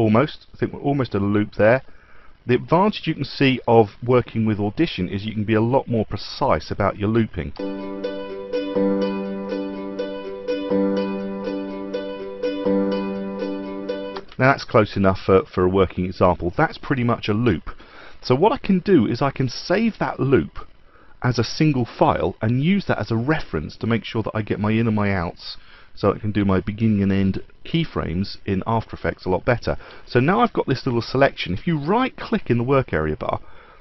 almost. I think we're almost at a loop there. The advantage you can see of working with Audition is you can be a lot more precise about your looping. Now that's close enough for a working example. That's pretty much a loop. So what I can do is I can save that loop as a single file and use that as a reference to make sure that I get my in and my outs, so I can do my beginning and end keyframes in After Effects a lot better. So now I've got this little selection. If you right click in the work area bar,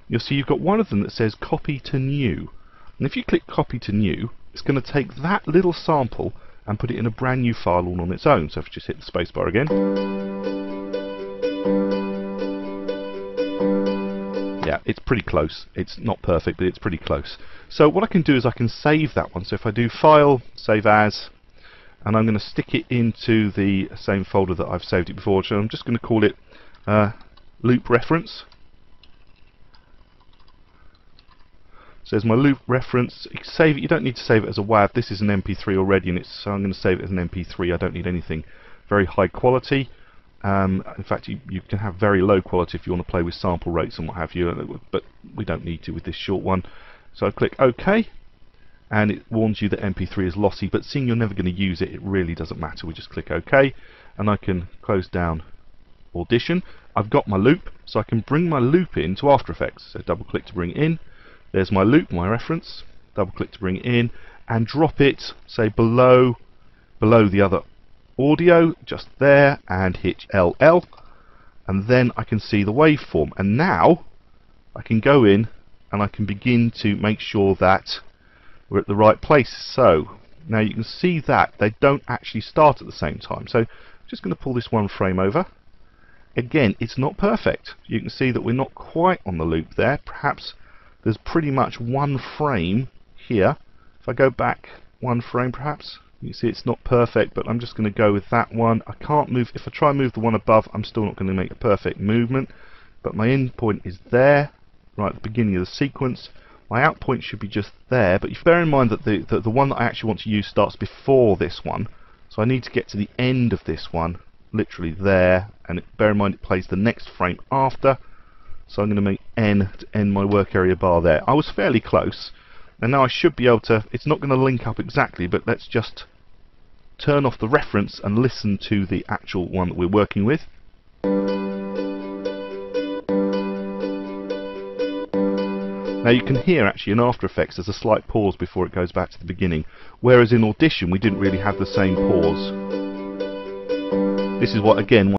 you'll see you've got one of them that says copy to new. And if you click copy to new, it's going to take that little sample and put it in a brand new file all on its own. So if you just hit the spacebar again. Yeah, it's pretty close. It's not perfect, but it's pretty close. So what I can do is I can save that one. So if I do File, Save As, and I'm going to stick it into the same folder that I've saved it before. So I'm just going to call it Loop Reference. So there's my loop reference. You can save it. You don't need to save it as a WAV. This is an MP3 already, and so I'm going to save it as an MP3. I don't need anything very high quality. In fact, you can have very low quality if you want to play with sample rates and what have you, but we don't need to with this short one. So I click OK, and it warns you that MP3 is lossy, but seeing you're never going to use it, it really doesn't matter. We just click OK, and I can close down Audition. I've got my loop, so I can bring my loop into After Effects. So double click to bring it in. There's my loop, my reference. Double click to bring it in, and drop it, say below the other audio, just there, and hit LL, and then I can see the waveform. And now I can go in and I can begin to make sure that we're at the right place. So now you can see that they don't actually start at the same time. So I'm just going to pull this one frame over. Again, it's not perfect. You can see that we're not quite on the loop there. Perhaps there's pretty much one frame here. If I go back one frame, perhaps you can see it's not perfect, but I'm just going to go with that one. I can't move. If I try and move the one above, I'm still not going to make a perfect movement, but my in point is there, right at the beginning of the sequence. My out point should be just there, but you bear in mind that the one that I actually want to use starts before this one, so I need to get to the end of this one, literally there, and bear in mind it plays the next frame after, so I'm going to make N to end my work area bar there. I was fairly close, and now I should be able to, it's not going to link up exactly, but let's just turn off the reference and listen to the actual one that we're working with. Now you can hear actually in After Effects there's a slight pause before it goes back to the beginning, whereas in Audition we didn't really have the same pause. This is what, again,